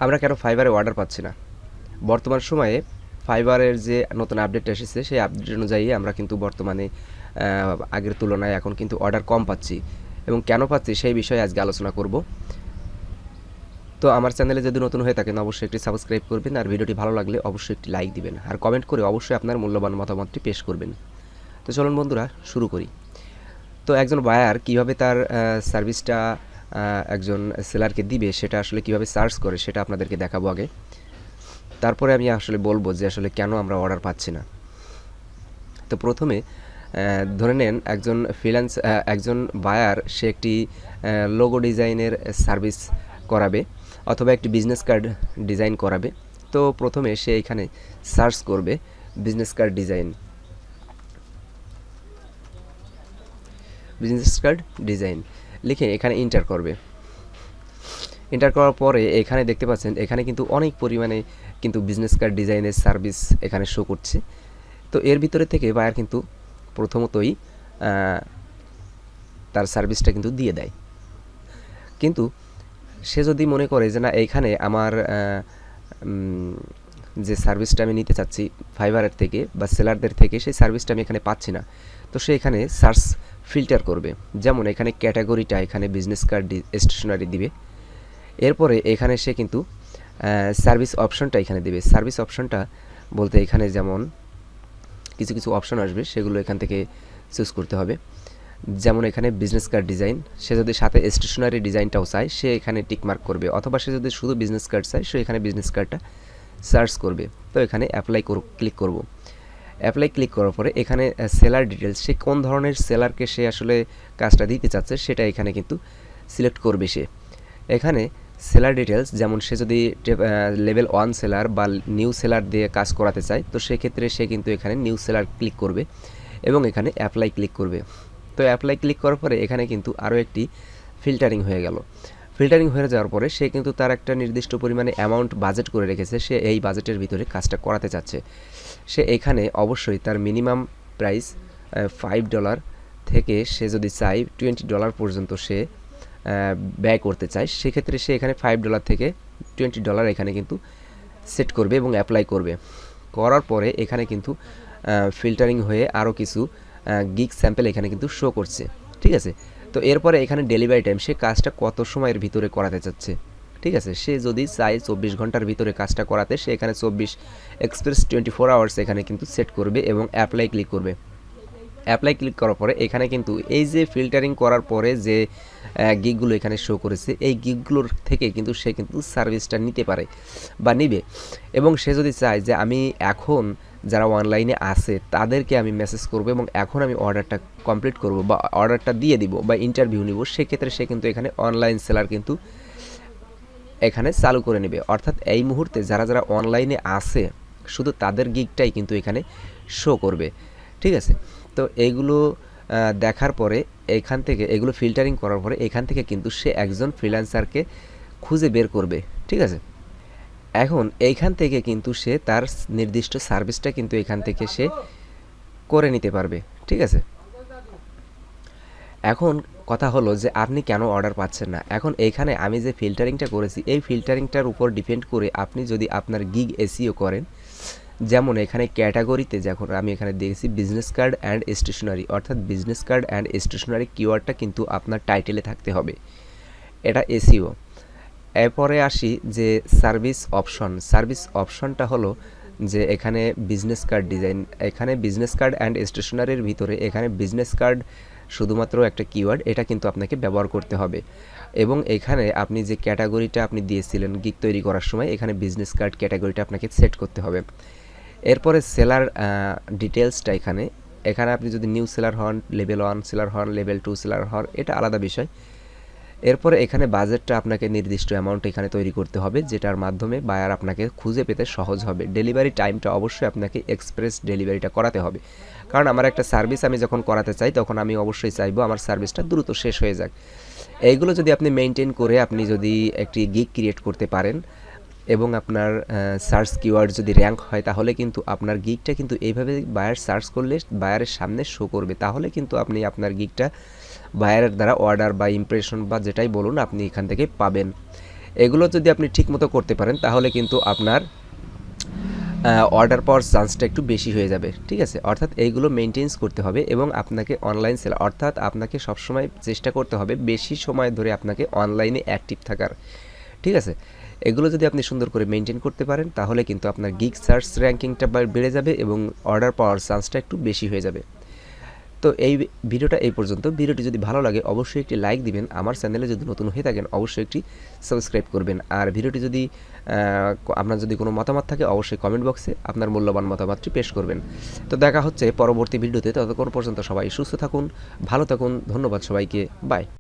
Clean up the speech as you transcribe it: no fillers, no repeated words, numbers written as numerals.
আমরা কেন ফাইবারে অর্ডার পাচ্ছি না? বর্তমান সময়ে ফাইবারের যে নতুন আপডেট এসেছে সেই আপডেট অনুযায়ী আমরা কিন্তু বর্তমানে আগের তুলনায় এখন কিন্তু অর্ডার কম পাচ্ছি এবং কেন পাচ্ছি সেই বিষয়ে আজকে আলোচনা করব। তো আমার চ্যানেলে যদি নতুন হয়ে থাকেন অবশ্যই একটি সাবস্ক্রাইব করবেন আর ভিডিওটি ভালো লাগলে অবশ্যই একটি লাইক দিবেন আর কমেন্ট করে অবশ্যই আপনার মূল্যবান মতামতটি পেশ করবেন। তো চলুন বন্ধুরা শুরু করি। তো একজন বায়ার কিভাবে তার সার্ভিসটা একজন সেলারকে দিবে সেটা আসলে কিভাবে সার্চ করে সেটা আপনাদেরকে দেখাবো আগে, তারপরে আমি আসলে বলবো যে আসলে কেন আমরা অর্ডার পাচ্ছি না। তো প্রথমে ধরে নেন একজন বায়ার সে একটি লোগো ডিজাইনের সার্ভিস করাবে অথবা একটি বিজনেস কার্ড ডিজাইন করাবে। তো প্রথমে সে এখানে সার্চ করবে বিজনেস কার্ড ডিজাইন লিখে এখানে এন্টার করবে। এন্টার করার পরে এখানে দেখতে পাচ্ছেন এখানে কিন্তু অনেক পরিমাণে কিন্তু বিজনেস কার্ড ডিজাইনের সার্ভিস এখানে শো করছে। তো এর ভিতরে থেকে বায়ার কিন্তু প্রথমতই তার সার্ভিসটা কিন্তু দিয়ে দেয়। কিন্তু সে যদি মনে করে যে না এইখানে আমার যে সার্ভিসটা আমি নিতে চাচ্ছি ফাইবারের থেকে বা সেলারদের থেকে সেই সার্ভিসটা আমি এখানে পাচ্ছি না, তো সে এখানে সার্চ ফিল্টার করবে। যেমন এখানে ক্যাটাগরিটা এখানে বিজনেস কার্ড স্টেশনারি দিবে। এরপরে এখানে সে কিন্তু সার্ভিস অপশনটা এখানে দেবে। সার্ভিস অপশনটা বলতে এখানে যেমন কিছু কিছু অপশন আসবে সেগুলো এখান থেকে চুজ করতে হবে। যেমন এখানে বিজনেস কার্ড ডিজাইন, সে যদি সাথে স্টেশনারি ডিজাইনটাও চায় সে এখানে টিকমার্ক করবে, অথবা সে যদি শুধু বিজনেস কার্ড চায় সে এখানে বিজনেস কার্ডটা সার্চ করবে। তো এখানে ক্লিক করব। অ্যাপ্লাই ক্লিক করার পরে এখানে সেলার ডিটেলস, সে কোন ধরনের সেলারকে সে আসলে কাজটা দিতে চাচ্ছে সেটা এখানে কিন্তু সিলেক্ট করবে সে। এখানে সেলার ডিটেলস যেমন সে যদি লেভেল 1 সেলার বা নিউ সেলার দিয়ে কাজ করাতে চায় তো সেক্ষেত্রে সে কিন্তু এখানে নিউ সেলার ক্লিক করবে এবং এখানে অ্যাপ্লাই ক্লিক করবে। তো অ্যাপ্লাই ক্লিক করার পরে এখানে কিন্তু আরও একটি ফিল্টারিং হয়ে গেল। ফিল্টারিং হয়ে যাওয়ার পরে সে কিন্তু তার একটা নির্দিষ্ট পরিমাণে অ্যামাউন্ট বাজেট করে রেখেছে, সে এই বাজেটের ভিতরে কাজটা করাতে চাচ্ছে। সে এখানে অবশ্যই তার মিনিমাম প্রাইস $5 থেকে সে যদি চায় $20 পর্যন্ত সে ব্যয় করতে চায়, সেক্ষেত্রে সে এখানে $5 থেকে $20 এখানে কিন্তু সেট করবে এবং অ্যাপ্লাই করবে। করার পরে এখানে কিন্তু ফিল্টারিং হয়ে আরও কিছু গিগ স্যাম্পল এখানে কিন্তু শো করছে, ঠিক আছে। তো এরপরে এখানে ডেলিভারি টাইম, সে কাজটা কত সময়ের ভিতরে করাতে চাচ্ছে, ঠিক আছে। সে যদি চায় 24 ঘন্টার ভিতরে কাজটা করাতে সে এখানে 24 আওয়ার্স এখানে কিন্তু সেট করবে এবং অ্যাপ্লাই ক্লিক করবে। অ্যাপ্লাই ক্লিক করার পরে এখানে কিন্তু এই যে ফিল্টারিং করার পরে যে গিগগুলো এখানে শো করেছে এই গিগগুলোর থেকে কিন্তু সে কিন্তু সার্ভিসটা নিতে পারে বা নিবে। এবং সে যদি চায় যে আমি এখন যারা অনলাইনে আছে তাদেরকে আমি মেসেজ করব এবং এখন আমি অর্ডারটা কমপ্লিট করব বা অর্ডারটা দিয়ে দিব বা ইন্টারভিউ নিব, সেক্ষেত্রে সে কিন্তু এখানে অনলাইন সেলার কিন্তু এখানে চালু করে নেবে। অর্থাৎ এই মুহূর্তে যারা যারা অনলাইনে আছে শুধু তাদের গিগটাই কিন্তু এখানে শো করবে, ঠিক আছে। তো এইগুলো দেখার পরে এখান থেকে এগুলো ফিল্টারিং করার পরে এখান থেকে কিন্তু সে একজন ফ্রিল্যান্সারকে খুঁজে বের করবে, ঠিক আছে। এখন এইখান থেকে কিন্তু সে তার নির্দিষ্ট সার্ভিসটা কিন্তু এখান থেকে সে করে নিতে পারবে, ঠিক আছে। এখন কথা হলো যে আপনি কেন অর্ডার পাচ্ছেন না। এখন এইখানে আমি যে ফিল্টারিংটা করেছি এই ফিল্টারিংটার উপর ডিপেন্ড করে আপনি যদি আপনার গিগ এসইও করেন, যেমন এখানে ক্যাটাগরিতে যখন আমি এখানে দিয়েছি বিজনেস কার্ড অ্যান্ড স্টেশনারি, অর্থাৎ বিজনেস কার্ড অ্যান্ড স্টেশনারি কিওয়ার্ডটা কিন্তু আপনার টাইটেলে থাকতে হবে, এটা এসইও। এরপরে আসি যে সার্ভিস অপশনটা হলো যে এখানে বিজনেস কার্ড ডিজাইন, এখানে বিজনেস কার্ড অ্যান্ড স্টেশনারির ভিতরে এখানে বিজনেস কার্ড শুধুমাত্র একটা কিওয়ার্ড, এটা কিন্তু আপনাকে ব্যবহার করতে হবে। এবং এখানে আপনি যে ক্যাটাগরিটা আপনি দিয়েছিলেন গিগ তৈরি করার সময় এখানে বিজনেস কার্ড ক্যাটাগরিটা আপনাকে সেট করতে হবে। এরপরে সেলার ডিটেলসটা এখানে আপনি যদি নিউ সেলার হন, লেভেল 1 সেলার হন, লেভেল 2 সেলার হন, এটা আলাদা বিষয়। এরপরে এখানে বাজেটটা আপনাকে নির্দিষ্ট অ্যামাউন্ট এখানে তৈরি করতে হবে যেটার মাধ্যমে বায়ার আপনাকে খুঁজে পেতে সহজ হবে। ডেলিভারি টাইমটা অবশ্যই আপনাকে এক্সপ্রেস ডেলিভারিটা করাতে হবে, কারণ আমার একটা সার্ভিস আমি যখন করাতে চাই তখন আমি অবশ্যই চাইবো আমার সার্ভিসটা দ্রুত শেষ হয়ে যাক। এইগুলো যদি আপনি মেনটেন করে আপনি যদি একটি গিগ ক্রিয়েট করতে পারেন এবং আপনার সার্চ কিওয়ার্ড যদি র্যাঙ্ক হয় তাহলে কিন্তু আপনার গিগটা কিন্তু এইভাবে বায়ার সার্চ করলে বায়ারের সামনে শো করবে, তাহলে কিন্তু আপনি আপনার গিগটা বায়ারের দ্বারা অর্ডার বা ইমপ্রেশন বা যেটাই বলুন আপনি এখান থেকে পাবেন। এগুলো যদি আপনি ঠিকমতো করতে পারেন তাহলে কিন্তু আপনার অর্ডার পাওয়ার চান্সটা একটু বেশি হয়ে যাবে, ঠিক আছে। অর্থাৎ এইগুলো মেনটেন্স করতে হবে এবং আপনাকে অনলাইন সেল অর্থাৎ আপনাকে সবসময় চেষ্টা করতে হবে বেশি সময় ধরে আপনাকে অনলাইনে অ্যাক্টিভ থাকার, ঠিক আছে। এগুলো যদি আপনি সুন্দর করে মেনটেন করতে পারেন তাহলে কিন্তু আপনার গিগ সার্চ র্যাঙ্কিংটা বেড়ে যাবে এবং অর্ডার পাওয়ার চান্সটা একটু বেশি হয়ে যাবে। তো এই ভিডিওটা এই পর্যন্ত। ভিডিওটি যদি ভালো লাগে অবশ্যই একটি লাইক দিবেন, আমার চ্যানেলে যদি নতুন হয়ে থাকেন অবশ্যই একটি সাবস্ক্রাইব করবেন। আর ভিডিওটি যদি আপনার যদি কোনো মতামত থাকে অবশ্যই কমেন্ট বক্সে আপনার মূল্যবান মতামতটি পেশ করবেন। তো দেখা হচ্ছে পরবর্তী ভিডিওতে, ততক্ষণ পর্যন্ত সবাই সুস্থ থাকুন, ভালো থাকুন, ধন্যবাদ সবাইকে, বাই।